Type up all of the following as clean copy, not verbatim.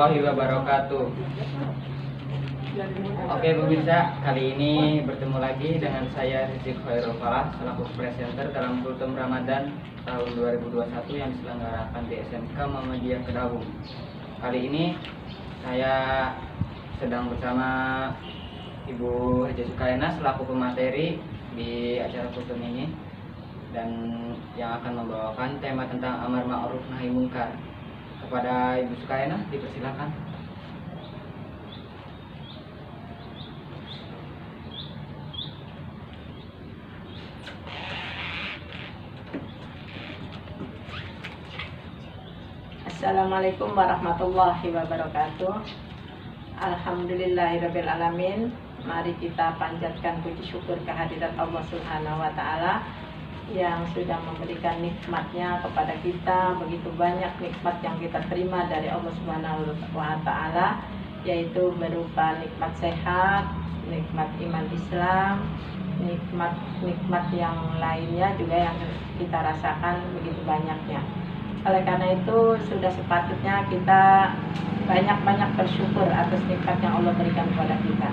warahmatullahi wabarakatuh. Oke pemirsa, kali ini bertemu lagi dengan saya Rizky Khairul Falah selaku presenter dalam Kultum Ramadan tahun 2021 yang diselenggarakan di SMK Muhammadiyah Kedawung. Kali ini saya sedang bersama Ibu Haja Sukaina selaku pemateri di acara kultum ini, dan yang akan membawakan tema tentang amar ma'ruf nahi mungkar. Kepada Ibu Sukaina dipersilakan. Assalamualaikum warahmatullahi wabarakatuh. Alhamdulillahirabbil alamin. Mari kita panjatkan puji syukur kehadirat Allah Subhanahu wa taala yang sudah memberikan nikmatnya kepada kita. Begitu banyak nikmat yang kita terima dari Allah Subhanahu wa taala, yaitu berupa nikmat sehat, nikmat iman Islam, nikmat yang lainnya juga yang kita rasakan begitu banyaknya. Oleh karena itu sudah sepatutnya kita banyak-banyak bersyukur atas nikmat yang Allah berikan kepada kita.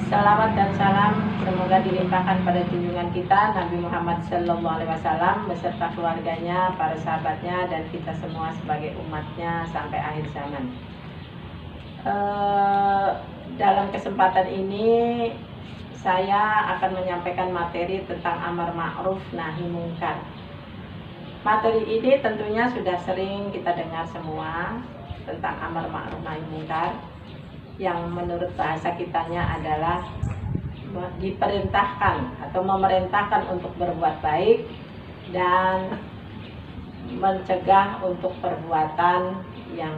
Salawat dan salam semoga dilimpahkan pada junjungan kita Nabi Muhammad SAW beserta keluarganya, para sahabatnya, dan kita semua sebagai umatnya sampai akhir zaman. Dalam kesempatan ini saya akan menyampaikan materi tentang amar ma'ruf nahi mungkar. Materi ini tentunya sudah sering kita dengar semua tentang amar ma'ruf nahi mungkar, yang menurut bahasa kitanya adalah diperintahkan atau memerintahkan untuk berbuat baik dan mencegah untuk perbuatan yang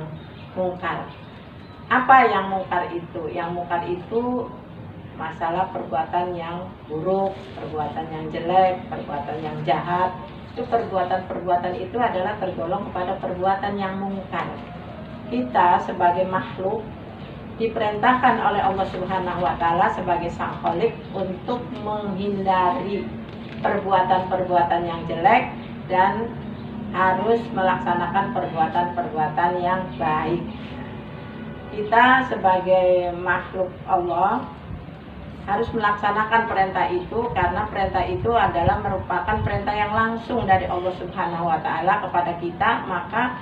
mungkar. Apa yang mungkar itu? Yang mungkar itu masalah perbuatan yang buruk, perbuatan yang jelek, perbuatan yang jahat. Itu perbuatan-perbuatan itu adalah tergolong kepada perbuatan yang mungkar. Kita sebagai makhluk diperintahkan oleh Allah Subhanahu wa taala sebagai sang khalik untuk menghindari perbuatan-perbuatan yang jelek dan harus melaksanakan perbuatan-perbuatan yang baik. Kita sebagai makhluk Allah harus melaksanakan perintah itu, karena perintah itu adalah merupakan perintah yang langsung dari Allah Subhanahu wa taala kepada kita. Maka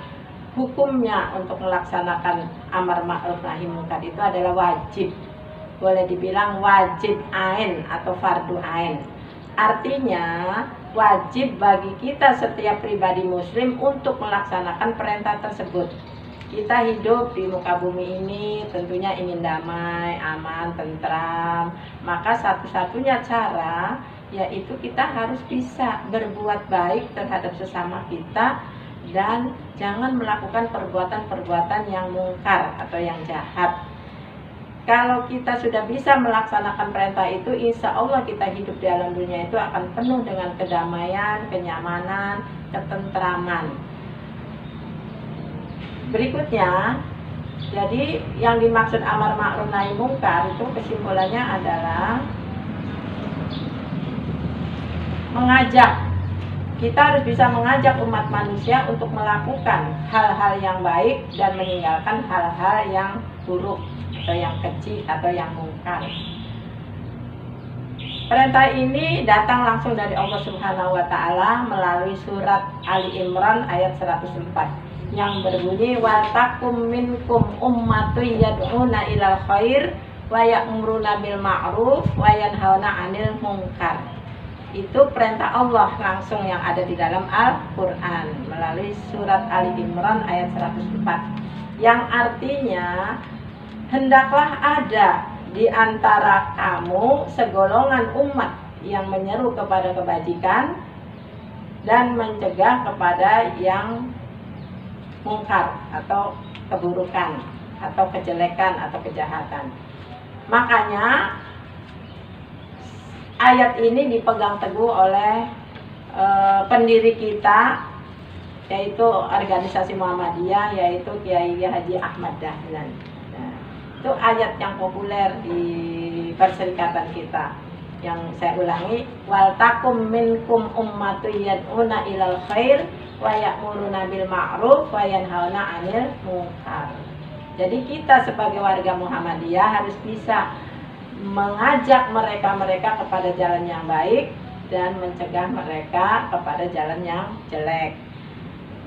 hukumnya untuk melaksanakan amar ma'ruf nahi mungkar itu adalah wajib. Boleh dibilang wajib ain atau fardu ain. Artinya wajib bagi kita setiap pribadi muslim untuk melaksanakan perintah tersebut. Kita hidup di muka bumi ini tentunya ingin damai, aman, tentram. Maka satu-satunya cara yaitu kita harus bisa berbuat baik terhadap sesama kita dan jangan melakukan perbuatan-perbuatan yang mungkar atau yang jahat. Kalau kita sudah bisa melaksanakan perintah itu, insya Allah kita hidup di alam dunia itu akan penuh dengan kedamaian, kenyamanan, ketentraman. Berikutnya, jadi yang dimaksud amar ma'ruf nahi mungkar itu kesimpulannya adalah mengajak. Kita harus bisa mengajak umat manusia untuk melakukan hal-hal yang baik dan meninggalkan hal-hal yang buruk atau yang kecil atau yang mungkar. Perintah ini datang langsung dari Allah Subhanahu wa taala melalui surat Ali Imran ayat 104. Yang berbunyi wa takum minkum ummatun yad'una ilal khair wa ya'muruna bil ma'ruf wa yanhauna 'anil munkar. Itu perintah Allah langsung yang ada di dalam Al-Qur'an melalui surat Ali Imran ayat 104. Yang artinya hendaklah ada di antara kamu segolongan umat yang menyeru kepada kebajikan dan mencegah kepada yang mungkar atau keburukan atau kejelekan atau kejahatan. Makanya ayat ini dipegang teguh oleh pendiri kita, yaitu organisasi Muhammadiyah, yaitu Kiai Haji Ahmad Dahlan. Nah, itu ayat yang populer di perserikatan kita. Yang saya ulangi, wal takum minkum ummatun yad'una ilal khair wa ya'muruna bil ma'ruf wa yanhauna 'anil munkar. Jadi kita sebagai warga Muhammadiyah harus bisa mengajak mereka kepada jalan yang baik dan mencegah mereka kepada jalan yang jelek.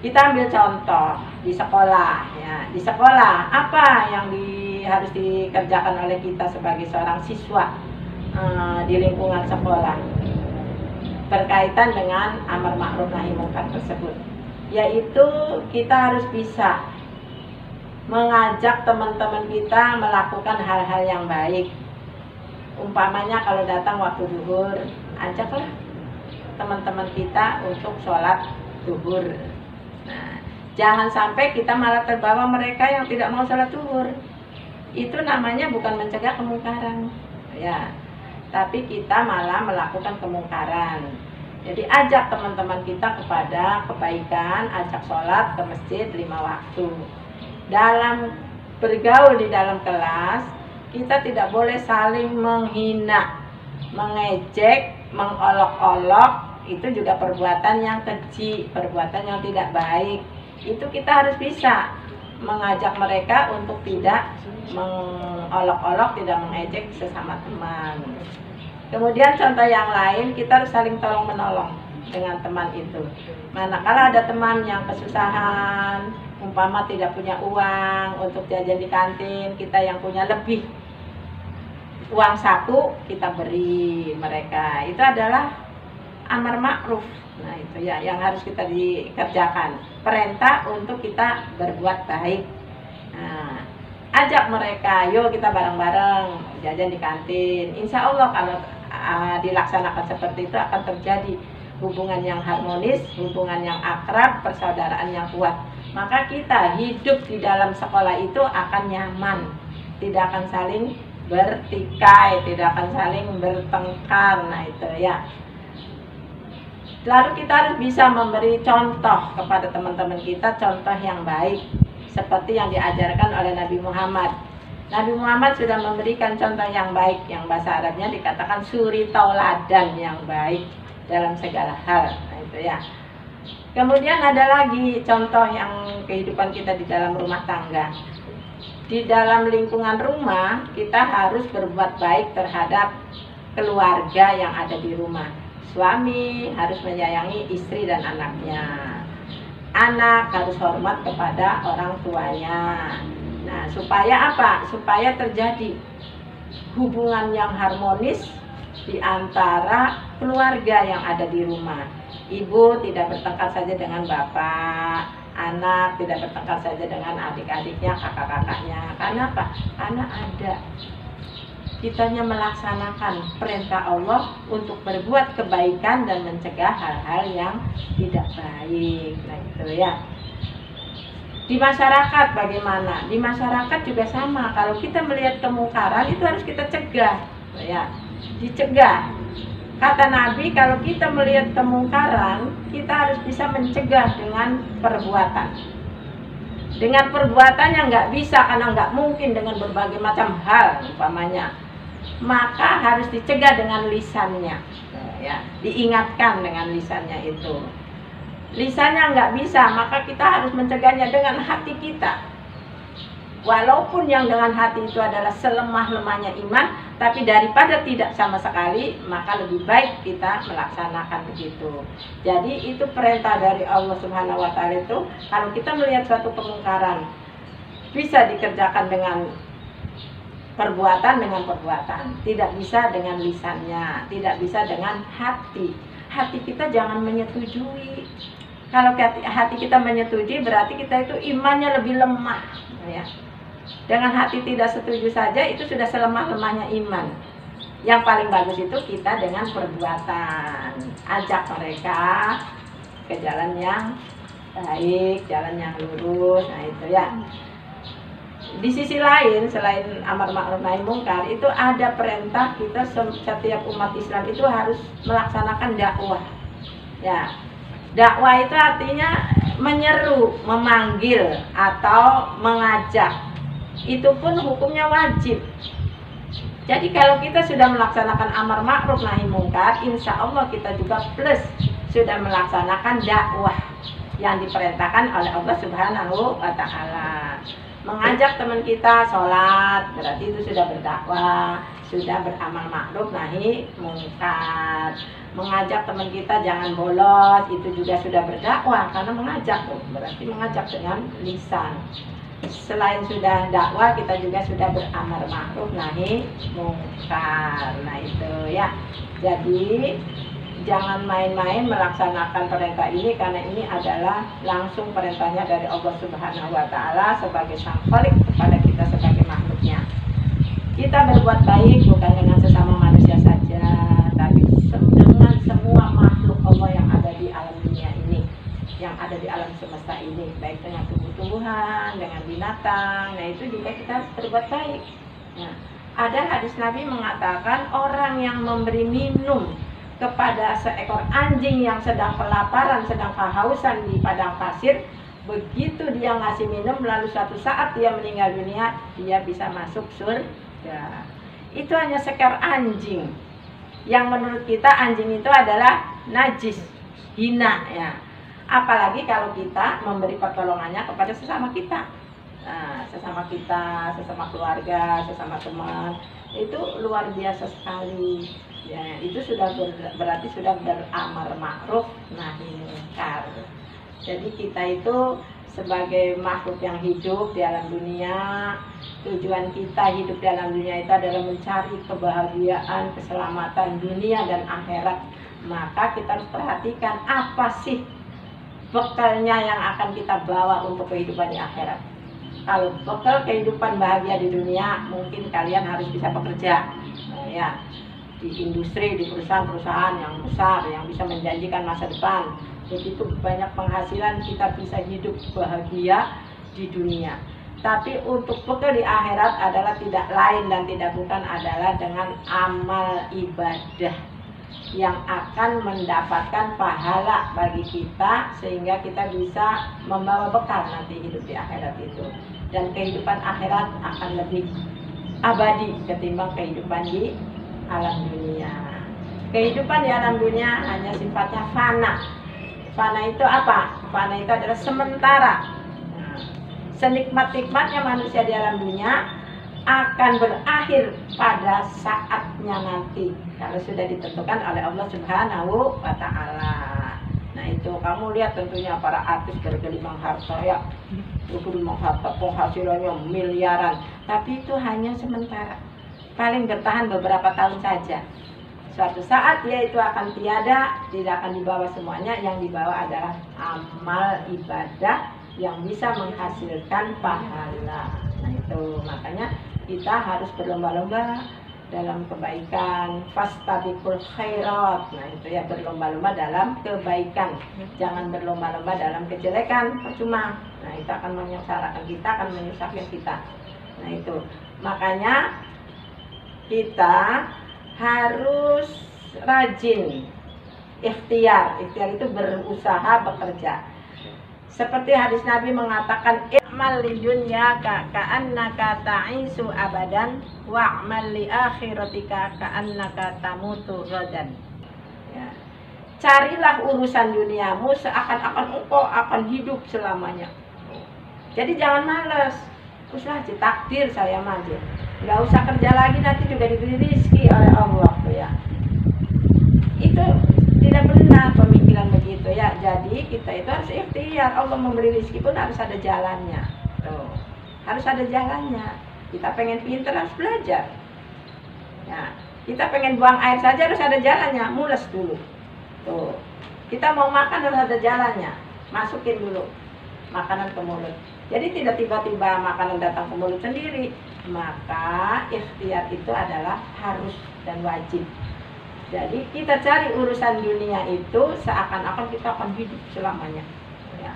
Kita ambil contoh di sekolah, ya. Di sekolah apa yang harus dikerjakan oleh kita sebagai seorang siswa di lingkungan sekolah berkaitan dengan amar ma'ruf nahi munkar tersebut, yaitu kita harus bisa mengajak teman-teman kita melakukan hal-hal yang baik. Umpamanya kalau datang waktu zuhur, ajaklah teman-teman kita untuk sholat zuhur. Nah, jangan sampai kita malah terbawa mereka yang tidak mau sholat zuhur. Itu namanya bukan mencegah kemungkaran, ya, tapi kita malah melakukan kemungkaran. Jadi ajak teman-teman kita kepada kebaikan, ajak sholat ke masjid 5 waktu. Dalam bergaul di dalam kelas, kita tidak boleh saling menghina, mengejek, mengolok-olok. Itu juga perbuatan yang keji, perbuatan yang tidak baik. Itu kita harus bisa mengajak mereka untuk tidak mengolok-olok, tidak mengejek sesama teman. Kemudian contoh yang lain, kita harus saling tolong-menolong dengan teman itu. Manakala ada teman yang kesusahan, umpama tidak punya uang untuk jajan di kantin, kita yang punya lebih uang saku, kita beri mereka. Itu adalah amar ma'ruf. Nah, itu ya yang harus kita dikerjakan. Perintah untuk kita berbuat baik. Nah, ajak mereka, yuk kita bareng-bareng jajan di kantin. Insya Allah kalau dilaksanakan seperti itu akan terjadi hubungan yang harmonis, hubungan yang akrab, persaudaraan yang kuat. Maka kita hidup di dalam sekolah itu akan nyaman, tidak akan saling bertikai, tidak akan saling bertengkar. Nah itu ya. Lalu kita harus bisa memberi contoh kepada teman-teman kita, contoh yang baik seperti yang diajarkan oleh Nabi Muhammad. Nabi Muhammad sudah memberikan contoh yang baik, yang bahasa Arabnya dikatakan suri tauladan yang baik dalam segala hal. Nah itu ya. Kemudian ada lagi contoh yang kehidupan kita di dalam rumah tangga. Di dalam lingkungan rumah kita harus berbuat baik terhadap keluarga yang ada di rumah. Suami harus menyayangi istri dan anaknya. Anak harus hormat kepada orang tuanya. Nah, supaya apa? Supaya terjadi hubungan yang harmonis di antara keluarga yang ada di rumah. Ibu tidak bertengkar saja dengan bapak, anak tidak bertengkar saja dengan adik-adiknya, kakak-kakaknya. Karena apa? Karena ada kitanya melaksanakan perintah Allah untuk berbuat kebaikan dan mencegah hal-hal yang tidak baik. Nah, itu ya. Di masyarakat bagaimana? Di masyarakat juga sama. Kalau kita melihat kemungkaran itu harus kita cegah, ya, dicegah. Kata Nabi, kalau kita melihat kemungkaran, kita harus bisa mencegah dengan perbuatan. Dengan perbuatan yang nggak bisa, karena nggak mungkin dengan berbagai macam hal, umpamanya. Maka harus dicegah dengan lisannya, ya, diingatkan dengan lisannya itu. Lisannya nggak bisa, maka kita harus mencegahnya dengan hati kita. Walaupun yang dengan hati itu adalah selemah-lemahnya iman, tapi daripada tidak sama sekali, maka lebih baik kita melaksanakan begitu. Jadi itu perintah dari Allah Subhanahu wa Ta'ala itu, kalau kita melihat suatu kemungkaran, bisa dikerjakan dengan perbuatan, tidak bisa dengan lisannya, tidak bisa dengan hati. Hati kita jangan menyetujui. Kalau hati kita menyetujui, berarti kita itu imannya lebih lemah, ya. Dengan hati tidak setuju saja, itu sudah selemah-lemahnya iman. Yang paling bagus itu kita dengan perbuatan. Ajak mereka ke jalan yang baik, jalan yang lurus. Nah itu ya. Di sisi lain, selain amar ma'ruf nahi munkar, itu ada perintah kita setiap umat Islam itu harus melaksanakan dakwah. Ya, dakwah itu artinya menyeru, memanggil atau mengajak. Itu pun hukumnya wajib. Jadi kalau kita sudah melaksanakan amar ma'ruf nahi munkar, insya Allah kita juga plus sudah melaksanakan dakwah yang diperintahkan oleh Allah Subhanahu wa Ta'ala. Mengajak teman kita sholat, berarti itu sudah berdakwah, sudah beramal ma'ruf nahi mungkar. Mengajak teman kita jangan bolos, itu juga sudah berdakwah, karena mengajak, berarti mengajak dengan lisan. Selain sudah dakwah, kita juga sudah beramal ma'ruf nahi mungkar. Nah itu ya. Jadi jangan main-main melaksanakan perintah ini, karena ini adalah langsung perintahnya dari Allah Subhanahu wa Ta'ala sebagai sang khalik kepada kita sebagai makhluknya. Kita berbuat baik bukan dengan sesama manusia saja, tapi dengan semua makhluk Allah yang ada di alam dunia ini, yang ada di alam semesta ini, baik dengan tumbuh-tumbuhan, dengan binatang. Nah itu juga kita berbuat baik. Nah, ada hadis Nabi mengatakan orang yang memberi minum kepada seekor anjing yang sedang kelaparan, sedang kehausan di padang pasir, begitu dia ngasih minum, lalu suatu saat dia meninggal dunia, dia bisa masuk surga. Itu hanya seekor anjing, yang menurut kita anjing itu adalah najis, hina ya. Apalagi kalau kita memberi pertolongannya kepada sesama kita. Nah, sesama kita, sesama keluarga, sesama teman, itu luar biasa sekali. Ya, itu sudah berarti sudah beramar ma'ruf nahi mungkar. Jadi kita itu sebagai makhluk yang hidup di alam dunia, tujuan kita hidup di alam dunia itu adalah mencari kebahagiaan, keselamatan dunia dan akhirat. Maka kita harus perhatikan apa sih bekalnya yang akan kita bawa untuk kehidupan di akhirat. Kalau bekal kehidupan bahagia di dunia, mungkin kalian harus bisa bekerja. Nah, ya. Di industri, di perusahaan-perusahaan yang besar yang bisa menjanjikan masa depan. Begitu banyak penghasilan, kita bisa hidup bahagia di dunia. Tapi untuk bekal di akhirat adalah tidak lain dan tidak bukan adalah dengan amal ibadah yang akan mendapatkan pahala bagi kita, sehingga kita bisa membawa bekal nanti hidup di akhirat itu. Dan kehidupan akhirat akan lebih abadi ketimbang kehidupan di alam dunia. Kehidupan di alam dunia hanya sifatnya fana. Fana itu apa? Fana itu adalah sementara. Nah, senikmat-nikmatnya manusia di alam dunia akan berakhir pada saatnya nanti, kalau sudah ditentukan oleh Allah Subhanahu wa Ta'ala. Nah itu kamu lihat tentunya para artis bergelimang harta ya, bergelimang harta, penghasilannya miliaran, tapi itu hanya sementara, paling bertahan beberapa tahun saja. Suatu saat dia itu akan tiada, tidak akan dibawa semuanya, yang dibawa adalah amal ibadah yang bisa menghasilkan pahala. Nah itu makanya kita harus berlomba-lomba dalam kebaikan, fastabiqul khairat. Nah itu ya, berlomba-lomba dalam kebaikan, jangan berlomba-lomba dalam kejelekan, percuma. Nah itu akan menyengsarakan kita, akan menyusahkan kita. Nah itu makanya kita harus rajin ikhtiar. Ikhtiar itu berusaha, bekerja. Seperti hadis Nabi mengatakan, i'mal li dunyaka ka'annaka ta'isu abadan wa'mal li akhiratika ka'annaka tamutu ghadan. Ya. Carilah urusan duniamu seakan-akan engkau akan hidup selamanya. Jadi jangan malas. Teruslah takdir saya maju. Enggak usah kerja lagi, nanti juga diberi rezeki oleh Allah ya. Itu tidak benar pemikiran begitu ya. Jadi kita itu harus ikhtiar. Allah memberi rezeki pun harus ada jalannya. Tuh. Harus ada jalannya. Kita pengen pintar harus belajar. Ya. Kita pengen buang air saja harus ada jalannya. Mules dulu. Tuh. Kita mau makan harus ada jalannya. Masukin dulu makanan ke mulut. Jadi tidak tiba-tiba makanan datang ke mulut sendiri. Maka ikhtiar itu adalah harus dan wajib. Jadi kita cari urusan dunia itu seakan-akan kita akan hidup selamanya ya.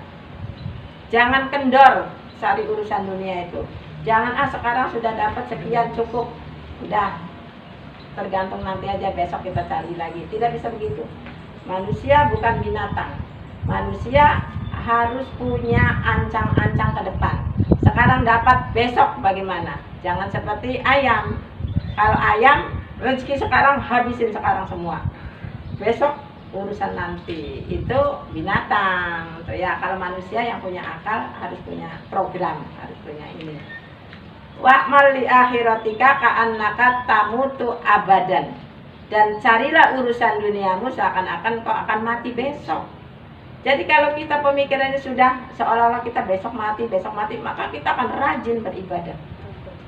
Jangan kendor cari urusan dunia itu. Jangan sekarang sudah dapat sekian cukup, udah tergantung nanti aja, besok kita cari lagi. Tidak bisa begitu. Manusia bukan binatang. Manusia harus punya ancang-ancang ke depan. Sekarang dapat, besok bagaimana? Jangan seperti ayam. Kalau ayam rezeki sekarang habisin sekarang semua. Besok urusan nanti itu binatang tuh ya. Kalau manusia yang punya akal harus punya program, harus punya ini. Wa'mal li akhiratika ka'annaka tamutu abadan. Dan carilah urusan duniamu seakan-akan kau akan mati besok. Jadi kalau kita pemikirannya sudah seolah-olah kita besok mati, maka kita akan rajin beribadah.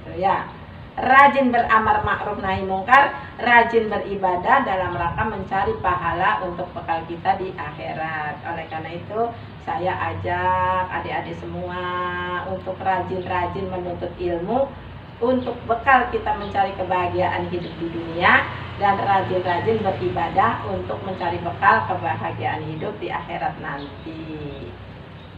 Tuh ya. Rajin beramar ma'ruf nahi mungkar, rajin beribadah dalam rangka mencari pahala untuk bekal kita di akhirat. Oleh karena itu saya ajak adik-adik semua untuk rajin-rajin menuntut ilmu untuk bekal kita mencari kebahagiaan hidup di dunia, dan rajin-rajin beribadah untuk mencari bekal kebahagiaan hidup di akhirat nanti.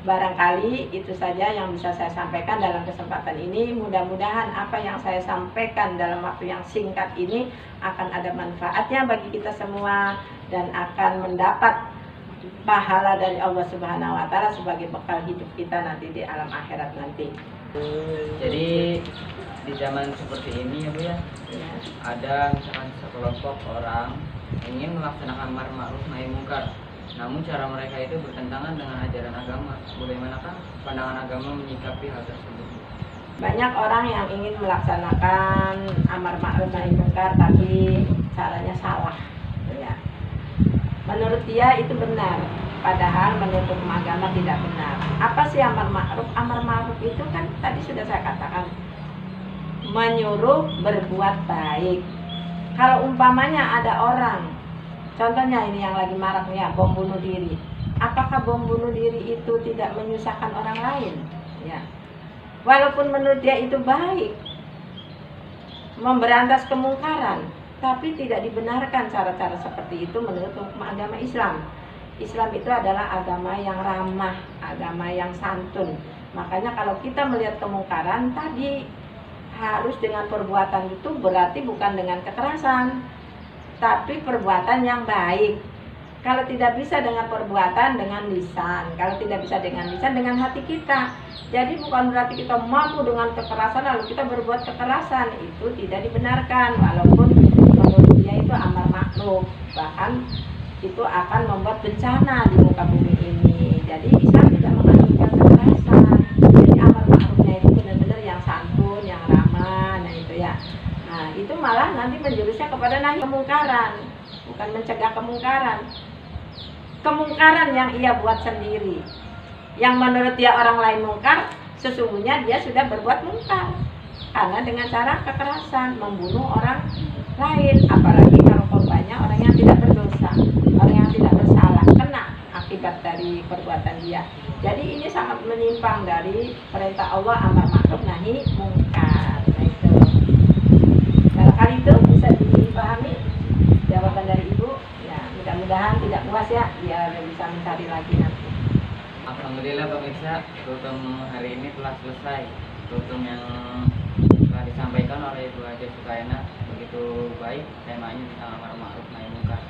Barangkali itu saja yang bisa saya sampaikan dalam kesempatan ini. Mudah-mudahan apa yang saya sampaikan dalam waktu yang singkat ini akan ada manfaatnya bagi kita semua dan akan mendapat pahala dari Allah Subhanahu wa Ta'ala sebagai bekal hidup kita nanti di alam akhirat nanti. Jadi di zaman seperti ini ya Bu ya, ada misalkan sekelompok orang ingin melaksanakan amar ma'ruf nahi mungkar, namun cara mereka itu bertentangan dengan ajaran agama. Bagaimanakah pandangan agama menyikapi hal tersebut? Banyak orang yang ingin melaksanakan amar ma'ruf nahi mungkar tapi caranya salah, ya. Menurut dia itu benar, padahal menurut hukum agama tidak benar. Apa sih amar ma'ruf? Amar ma'ruf itu kan tadi sudah saya katakan, menyuruh berbuat baik. Kalau umpamanya ada orang, contohnya ini yang lagi marak ya, bom bunuh diri. Apakah bom bunuh diri itu tidak menyusahkan orang lain? Ya. Walaupun menurut dia itu baik, memberantas kemungkaran, tapi tidak dibenarkan cara-cara seperti itu menurut hukum agama Islam. Islam itu adalah agama yang ramah, agama yang santun. Makanya kalau kita melihat kemungkaran tadi harus dengan perbuatan itu, berarti bukan dengan kekerasan, tapi perbuatan yang baik. Kalau tidak bisa dengan perbuatan, dengan lisan. Kalau tidak bisa dengan lisan, dengan hati kita. Jadi bukan berarti kita mampu dengan kekerasan lalu kita berbuat kekerasan. Itu tidak dibenarkan. Walaupun menurut dia itu amar ma'ruf, bahkan itu akan membuat bencana di muka bumi ini. Jadi Islam tidak menganjurkan kekerasan. Jadi amar ma'rufnya itu benar-benar yang santun, yang ramah. Nah itu ya. Nah itu malah nanti menjurusnya kepada nahi kemungkaran, bukan mencegah kemungkaran. Kemungkaran yang ia buat sendiri, yang menurut dia orang lain mungkar, sesungguhnya dia sudah berbuat mungkar karena dengan cara kekerasan, membunuh orang lain. Apalagi kalau korbannya orang yang tidak berdosa, orang yang tidak bersalah, kena akibat dari perbuatan dia. Jadi ini sangat menyimpang dari perintah Allah amar ma'ruf nahi mungkar. Nah itu barangkali itu bisa dipahami jawaban dari Ibu. Mudah-mudahan tidak puas ya, biar bisa mencari lagi nanti. Alhamdulillah pemirsa, kultum hari ini telah selesai. Kultum yang telah disampaikan oleh Ibu Haja Sukaina begitu baik, temanya tentang amar ma'ruf nahi mungkar.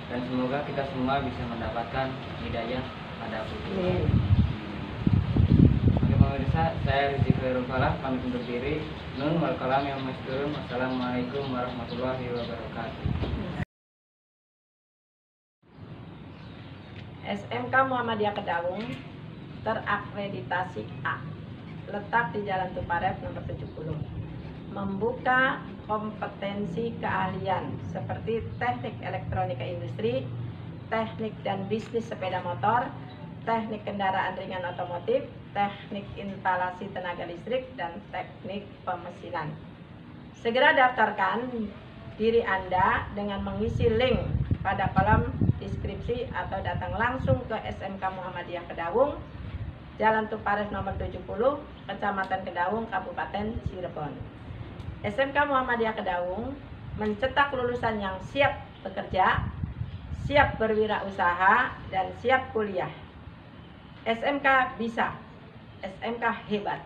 Dan semoga kita semua bisa mendapatkan hidayah pada kultum. Oke pemirsa, saya Rizky Khairul Falah pamit undur diri. Nun wal kalam yang masturun. Wassalamualaikum warahmatullahi wabarakatuh. SMK Muhammadiyah Kedaung terakreditasi A, letak di Jalan Tuparef nomor 70, membuka kompetensi keahlian seperti teknik elektronika industri, teknik dan bisnis sepeda motor, teknik kendaraan ringan otomotif, teknik instalasi tenaga listrik, dan teknik pemesinan. Segera daftarkan diri Anda dengan mengisi link pada kolom deskripsi atau datang langsung ke SMK Muhammadiyah Kedaung, Jalan Tuparef nomor 70, Kecamatan Kedaung, Kabupaten Cirebon. SMK Muhammadiyah Kedaung mencetak lulusan yang siap bekerja, siap berwirausaha, dan siap kuliah. SMK bisa, SMK hebat.